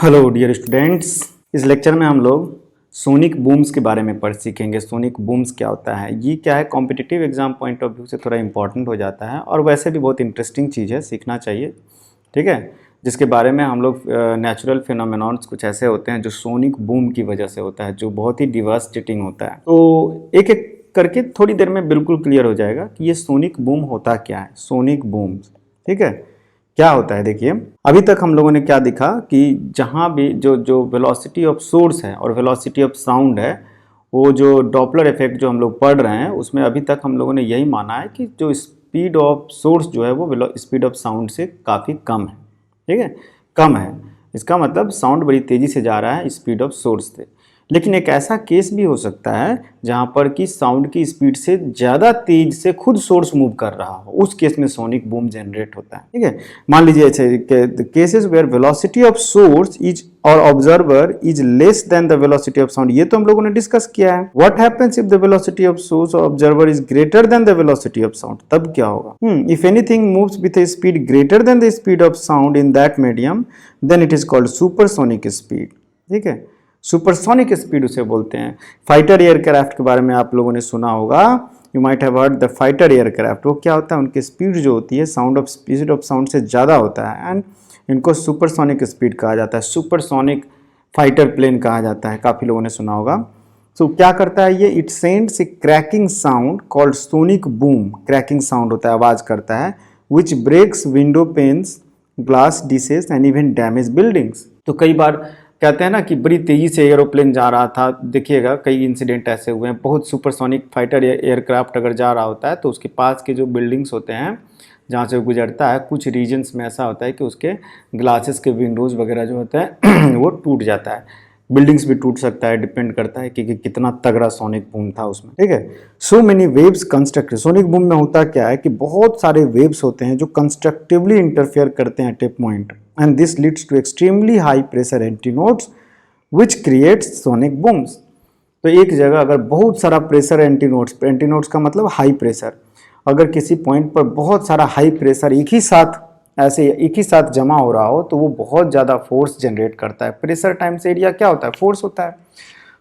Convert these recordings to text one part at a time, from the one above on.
Hello dear students, इस lecture में हम लोग सोनिक बूम्स के बारे में पढ़ सीखेंगे। सोनिक बूम्स क्या होता है, ये क्या है, competitive exam point of view से थोड़ा इंपॉर्टेंट हो जाता है और वैसे भी बहुत इंटरेस्टिंग चीज़ है, सीखना चाहिए। ठीक है, जिसके बारे में हम लोग नेचुरल फिनोमेनॉन्स कुछ ऐसे होते हैं जो सोनिक बूम की वजह से होता है, जो बहुत ही डिवास्टेटिंग होता है। तो एक एक करके थोड़ी देर में बिल्कुल क्लियर हो जाएगा कि ये सोनिक बूम होता क्या है। सोनिक बूम्स, ठीक है, क्या होता है। देखिए, अभी तक हम लोगों ने क्या दिखा कि जहाँ भी जो वेलोसिटी ऑफ सोर्स है और वेलोसिटी ऑफ साउंड है, वो जो डॉपलर इफेक्ट जो हम लोग पढ़ रहे हैं उसमें अभी तक हम लोगों ने यही माना है कि जो स्पीड ऑफ सोर्स जो है वो स्पीड ऑफ साउंड से काफ़ी कम है। ठीक है, कम है, इसका मतलब साउंड बड़ी तेज़ी से जा रहा है स्पीड ऑफ सोर्स से। लेकिन एक ऐसा केस भी हो सकता है जहां पर कि साउंड की स्पीड से ज़्यादा तेज से खुद सोर्स मूव कर रहा हो, उस केस में सोनिक बूम जनरेट होता है। ठीक है, मान लीजिए cases where velocity of source is और observer is less than the velocity of sound, ये तो हम लोगों ने डिस्कस किया है। What happens if the velocity of source और observer is greater than the velocity of sound, तब क्या होगा। If anything moves with a speed greater than the speed of sound in that medium then it is called supersonic speed. ठीक है, supersonic speed उसे बोलते हैं। Fighter aircraft के बारे में आप लोगों ने सुना होगा, you might have heard the fighter aircraft. वो क्या होता है, उनकी स्पीड जो होती है स्पीड ऑफ साउंड से ज़्यादा होता है एंड इनको सुपरसोनिक स्पीड कहा जाता है, सुपरसोनिक फाइटर प्लेन कहा जाता है, काफ़ी लोगों ने सुना होगा। सो क्या करता है ये, it sends a cracking sound called sonic boom. Cracking sound होता है, आवाज़ करता है, which breaks window panes, glass dishes and even damage buildings. तो कई बार कहते हैं ना कि बड़ी तेज़ी से एरोप्लेन जा रहा था, देखिएगा कई इंसिडेंट ऐसे हुए हैं। बहुत सुपरसोनिक फाइटर एयरक्राफ्ट अगर जा रहा होता है तो उसके पास के जो बिल्डिंग्स होते हैं जहाँ से गुजरता है, कुछ रीजन्स में ऐसा होता है कि उसके ग्लासेस के विंडोज़ वगैरह जो होते हैं वो टूट जाता है, बिल्डिंग्स भी टूट सकता है, डिपेंड करता है कि कितना तगड़ा सोनिक बूम था उसमें। ठीक है, so many waves constructive. Sonic boom में होता क्या है कि बहुत सारे वेव्स होते हैं जो कंस्ट्रक्टिवली इंटरफेयर करते हैं tip point, and this leads to extremely high pressure antinodes which creates sonic booms। तो एक जगह अगर बहुत सारा प्रेशर एंटीनोड्स का मतलब हाई प्रेशर, अगर किसी पॉइंट पर बहुत सारा हाई प्रेशर एक ही साथ जमा हो रहा हो तो वो बहुत ज़्यादा फोर्स जनरेट करता है। प्रेशर टाइम्स एरिया क्या होता है, फोर्स होता है।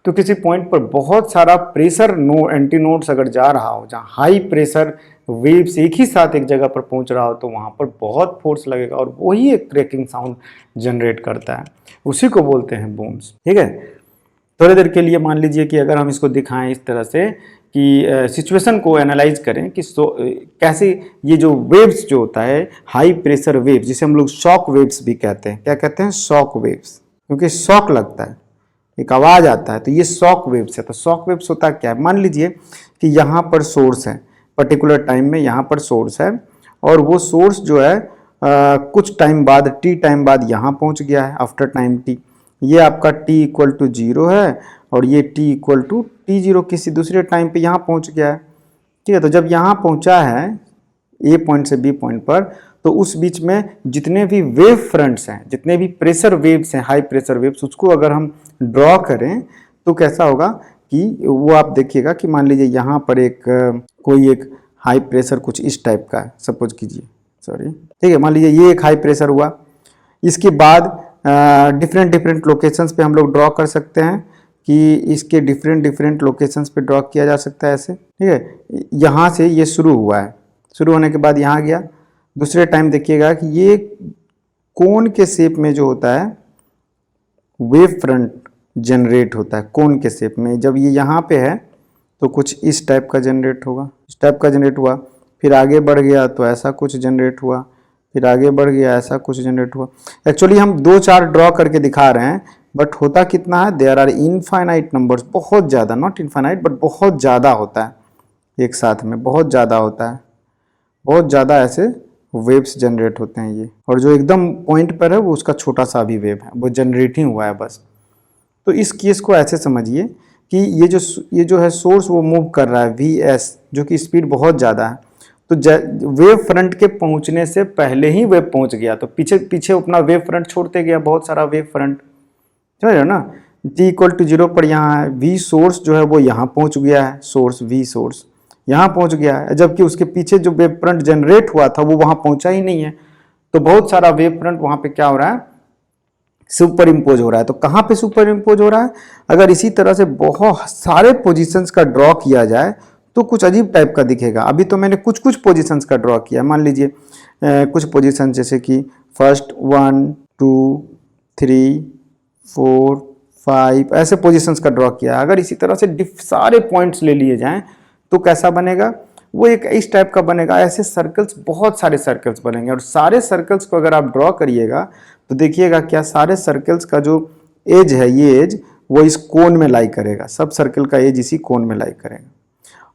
तो किसी पॉइंट पर बहुत सारा प्रेशर एंटीनोड्स अगर जा रहा हो, जहाँ हाई प्रेशर वेव्स एक ही साथ एक जगह पर पहुंच रहा हो, तो वहाँ पर बहुत फोर्स लगेगा और वही एक क्रैकिंग साउंड जनरेट करता है, उसी को बोलते हैं बूम्स। ठीक है, थोड़ी देर के लिए मान लीजिए कि अगर हम इसको दिखाएं इस तरह से कि सिचुएशन को एनालाइज करें कि कैसे ये जो वेव्स जो होता है हाई प्रेशर वेव्स, जिसे हम लोग शॉक वेव्स भी कहते हैं। क्या कहते हैं, शॉक वेव्स, क्योंकि शॉक लगता है, एक आवाज़ आता है, तो ये शॉक वेव्स है। तो शॉक वेव्स होता क्या है, मान लीजिए कि यहाँ पर सोर्स है, पर्टिकुलर टाइम में यहाँ पर सोर्स है और वो सोर्स जो है कुछ टाइम बाद, टी टाइम बाद यहाँ पहुँच गया है, आफ्टर टाइम टी। ये आपका t इक्वल टू 0 है और ये t इक्वल टू t0 किसी दूसरे टाइम पे यहाँ पहुँच गया है। ठीक है, तो जब यहाँ पहुँचा है ए पॉइंट से बी पॉइंट पर, तो उस बीच में जितने भी वेव फ्रंट्स हैं, जितने भी प्रेशर वेव्स हैं, हाई प्रेशर वेव्स, उसको अगर हम ड्रॉ करें तो कैसा होगा कि वो आप देखिएगा कि मान लीजिए यहाँ पर कोई एक हाई प्रेशर कुछ इस टाइप का है, सपोज कीजिए, सॉरी, ठीक है, मान लीजिए ये एक हाई प्रेशर हुआ। इसके बाद डिफरेंट लोकेशंस पे हम लोग ड्रॉ कर सकते हैं कि इसके डिफरेंट लोकेशंस पे ड्रॉ किया जा सकता है ऐसे। ठीक है, यहाँ से ये शुरू हुआ है, शुरू होने के बाद यहाँ गया, दूसरे टाइम देखिएगा कि ये कोन के शेप में जो होता है वेव फ्रंट जनरेट होता है, कोन के शेप में। जब ये यहाँ पे है तो कुछ इस टाइप का जनरेट होगा, इस टाइप का जनरेट हुआ, फिर आगे बढ़ गया तो ऐसा कुछ जनरेट हुआ, फिर आगे बढ़ गया ऐसा कुछ जनरेट हुआ। एक्चुअली हम 2-4 ड्रॉ करके दिखा रहे हैं, बट होता कितना है, देयर आर इनफाइनाइट नंबर्स, बहुत ज़्यादा, नॉट इनफाइनाइट बट बहुत ज़्यादा होता है एक साथ में, बहुत ज़्यादा होता है, बहुत ज़्यादा ऐसे वेव्स जनरेट होते हैं ये। और जो एकदम पॉइंट पर है वो उसका छोटा सा भी वेव है, वो जनरेटिंग हुआ है बस। तो इस केस को ऐसे समझिए कि ये जो है सोर्स वो मूव कर रहा है Vs, जो कि स्पीड बहुत ज़्यादा है, तो वेव फ्रंट के पहुंचने से पहले ही वेव पहुंच गया, तो पीछे अपना वेव फ्रंट छोड़ते गया, बहुत सारा वेव फ्रंट, समझ रहे हो ना। t इक्वल टू 0 पर यहाँ है, V सोर्स जो है वो यहाँ पहुंच गया है, सोर्स V सोर्स यहाँ पहुंच गया है, जबकि उसके पीछे जो वेव फ्रंट जनरेट हुआ था वो वहाँ पहुंचा ही नहीं है। तो बहुत सारा वेव फ्रंट वहाँ पे क्या हो रहा है, सुपर इम्पोज हो रहा है। तो कहाँ पे सुपर इम्पोज हो रहा है? अगर इसी तरह से बहुत सारे पोजीशंस का ड्रॉ किया जाए तो कुछ अजीब टाइप का दिखेगा। अभी तो मैंने कुछ कुछ पोजीशंस का ड्रॉ किया, मान लीजिए कुछ पोजीशन जैसे कि फर्स्ट 1 2 3 4 5 ऐसे पोजीशंस का ड्रॉ किया। अगर इसी तरह से सारे पॉइंट्स ले लिए जाएं तो कैसा बनेगा? वो एक इस टाइप का बनेगा। ऐसे सर्कल्स, बहुत सारे सर्कल्स बनेंगे और सारे सर्कल्स को अगर आप ड्रॉ करिएगा तो देखिएगा क्या सारे सर्कल्स का जो एज है, ये एज वो इस कोन में लाई करेगा। सब सर्कल का एज इसी कोन में लाई करेगा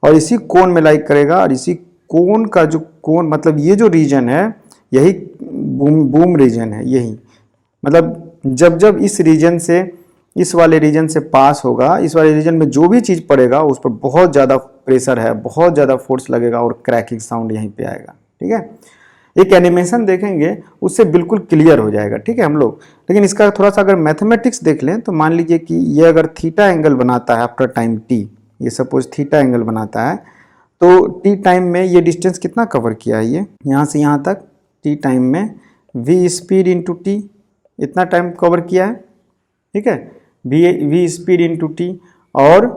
और इसी कोन में लाई करेगा और इसी कोन का जो कोन मतलब ये जो रीजन है यही बूम रीजन है। यही मतलब जब जब इस रीजन से, इस वाले रीजन से पास होगा, इस वाले रीजन में जो भी चीज़ पड़ेगा उस पर बहुत ज़्यादा प्रेशर है, बहुत ज़्यादा फोर्स लगेगा और क्रैकिंग साउंड यहीं पे आएगा। ठीक है, एक एनिमेशन देखेंगे उससे बिल्कुल क्लियर हो जाएगा। ठीक है हम लोग, लेकिन इसका थोड़ा सा अगर मैथमेटिक्स देख लें तो मान लीजिए कि ये अगर थीटा एंगल बनाता है आफ्टर टाइम टी, ये सपोज थीटा एंगल बनाता है तो टी टाइम में ये डिस्टेंस कितना कवर किया है? ये यहाँ से यहाँ तक टी टाइम में वी स्पीड इंटू टी इतना टाइम कवर किया है। ठीक है, वी स्पीड इंटू टी। और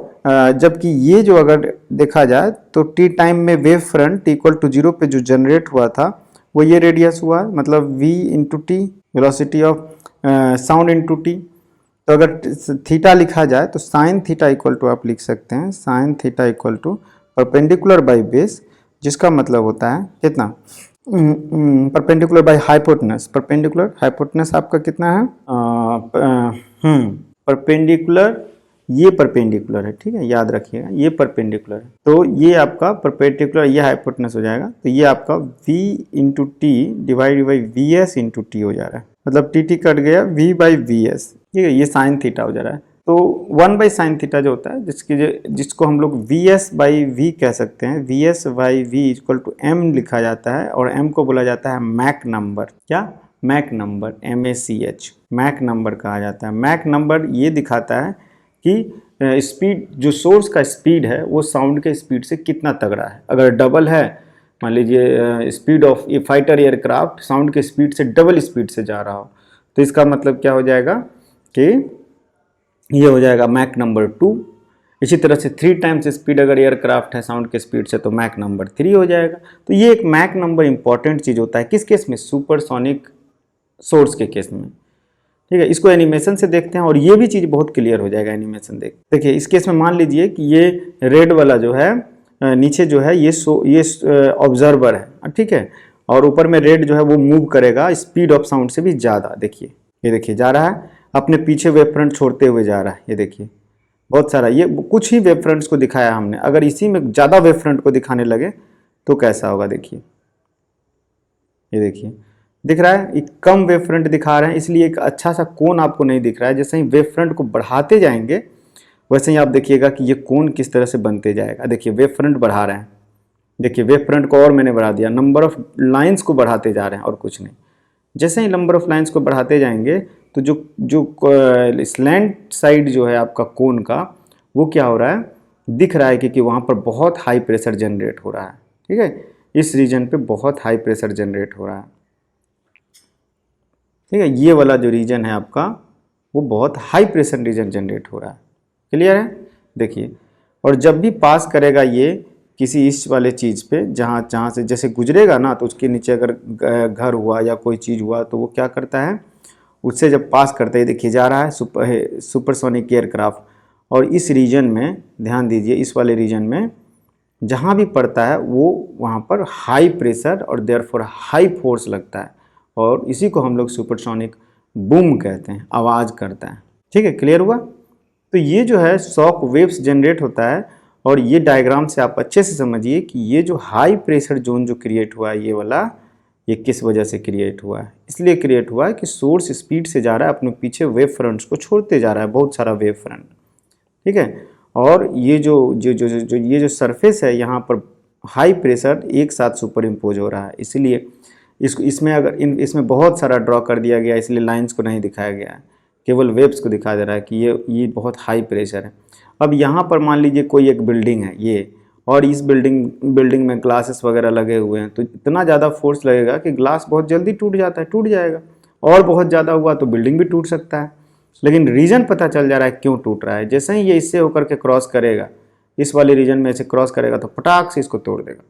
जबकि ये जो अगर देखा जाए तो टी टाइम में वेव फ्रंट इक्वल टू 0 पे जो जनरेट हुआ था वो ये रेडियस हुआ, मतलब v into T velocity of sound into T. तो अगर थीटा लिखा जाए तो साइन थीटा इक्वल टू आप लिख सकते हैं sine theta equal to perpendicular by base, जिसका मतलब होता है कितना? Perpendicular by hypotenuse. Perpendicular hypotenuse आपका कितना है? परपेंडिकुलर, ये परपेंडिकुलर है। ठीक है, याद रखिएगा ये परपेंडिकुलर है। तो ये आपका परपेंडिकुलर, ये हाइपोटेनस हो जाएगा। तो ये आपका v into T divide by V S into T हो जा रहा है, मतलब टी टी कट गया v बाई वी एस। ठीक है, ये साइन थीटा हो जा रहा है। तो 1 बाई साइन थीटा जो होता है जिसको हम लोग वी एस बाई वी कह सकते हैं, V S by V equal to M लिखा जाता है और एम को बोला जाता है मैक नंबर। क्या? Mach number, MACH, Mach number कहा जाता है। मैक नंबर ये दिखाता है कि स्पीड, जो सोर्स का स्पीड है वो साउंड के स्पीड से कितना तगड़ा है। अगर डबल है, मान लीजिए speed of A fighter aircraft sound के स्पीड से डबल स्पीड से जा रहा हो, तो इसका मतलब क्या हो जाएगा कि ये हो जाएगा मैक नंबर 2। इसी तरह से 3 टाइम्स स्पीड अगर एयरक्राफ्ट है साउंड के स्पीड से तो मैक नंबर 3 हो जाएगा। तो ये एक मैक नंबर इंपॉर्टेंट चीज़ होता है किस केस में? सुपरसोनिक सोर्स के केस में। ठीक है, इसको एनिमेशन से देखते हैं और ये भी चीज़ बहुत क्लियर हो जाएगा एनिमेशन देखिए इस केस में मान लीजिए कि ये रेड वाला जो है नीचे जो है ये ऑब्जर्वर है। ठीक है, और ऊपर में रेड जो है वो मूव करेगा स्पीड ऑफ साउंड से भी ज़्यादा। देखिए ये देखिए जा रहा है, अपने पीछे वेव फ्रंट छोड़ते हुए जा रहा है। ये देखिए बहुत सारा, ये कुछ ही वेव फ्रंट्स को दिखाया हमने, अगर इसी में ज़्यादा वेव फ्रंट को दिखाने लगे तो कैसा होगा? देखिए ये देखिए दिख रहा है, एक कम वेव फ्रंट दिखा रहे हैं इसलिए एक अच्छा सा कोन आपको नहीं दिख रहा है। जैसे ही वेव फ्रंट को बढ़ाते जाएंगे वैसे ही आप देखिएगा कि ये कोन किस तरह से बनते जाएगा। देखिए वेव फ्रंट बढ़ा रहे हैं, देखिए वेव फ्रंट को और मैंने बढ़ा दिया, नंबर ऑफ लाइंस को बढ़ाते जा रहे हैं और कुछ नहीं। जैसे ही नंबर ऑफ लाइंस को बढ़ाते जाएंगे तो जो स्लैंट साइड जो है आपका कोन का वो क्या हो रहा है? दिख रहा है कि वहाँ पर बहुत हाई प्रेशर जनरेट हो रहा है। ठीक है, इस रीजन पे बहुत हाई प्रेशर जनरेट हो रहा है। ठीक है, ये वाला जो रीजन है आपका वो बहुत हाई प्रेशर रीजन जनरेट हो रहा है। क्लियर है? देखिए, और जब भी पास करेगा ये किसी इस वाले चीज़ पे जहाँ से जैसे गुजरेगा ना, तो उसके नीचे अगर घर हुआ या कोई चीज़ हुआ तो वो क्या करता है, उससे जब पास करते ही देखिए जा रहा है सुपरसोनिक एयरक्राफ्ट। और इस रीजन में ध्यान दीजिए, इस वाले रीजन में जहाँ भी पड़ता है वो वहाँ पर हाई प्रेशर और देयरफॉर हाई फोर्स लगता है और इसी को हम लोग सुपरसोनिक बूम कहते हैं, आवाज़ करता है। ठीक है, क्लियर हुआ? तो ये जो है शॉक वेव्स जनरेट होता है और ये डायग्राम से आप अच्छे से समझिए कि ये जो हाई प्रेशर जोन जो क्रिएट हुआ है ये वाला, ये किस वजह से क्रिएट हुआ है? इसलिए क्रिएट हुआ है कि सोर्स स्पीड से जा रहा है, अपने पीछे वेव फ्रंट्स को छोड़ते जा रहा है, बहुत सारा वेव फ्रंट। ठीक है, और ये जो सरफेस है यहाँ पर हाई प्रेशर एक साथ सुपर इम्पोज हो रहा है, इसलिए इसमें बहुत सारा ड्रॉ कर दिया गया, इसलिए लाइंस को नहीं दिखाया गया है, केवल वेव्स को दिखाया जा रहा है कि ये बहुत हाई प्रेशर है। अब यहाँ पर मान लीजिए कोई एक बिल्डिंग है ये, और इस बिल्डिंग में ग्लासेस वगैरह लगे हुए हैं, तो इतना ज़्यादा फोर्स लगेगा कि ग्लास बहुत जल्दी टूट जाता है, टूट जाएगा। और बहुत ज़्यादा हुआ तो बिल्डिंग भी टूट सकता है। लेकिन रीजन पता चल जा रहा है क्यों टूट रहा है। जैसे ही ये इससे होकर के क्रॉस करेगा, इस वाले रीजन में से क्रॉस करेगा तो पटाख से इसको तोड़ देगा।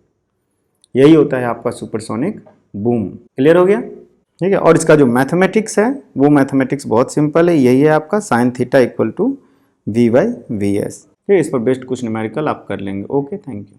यही होता है आपका सुपरसोनिक बूम। क्लियर हो गया? ठीक है। और इसका जो मैथमेटिक्स है वो मैथमेटिक्स बहुत सिंपल है, यही है आपका sin theta equal to V/Vs। ठीक है, इस पर बेस्ड कुछ न्यूमेरिकल आप कर लेंगे। Okay, thank you.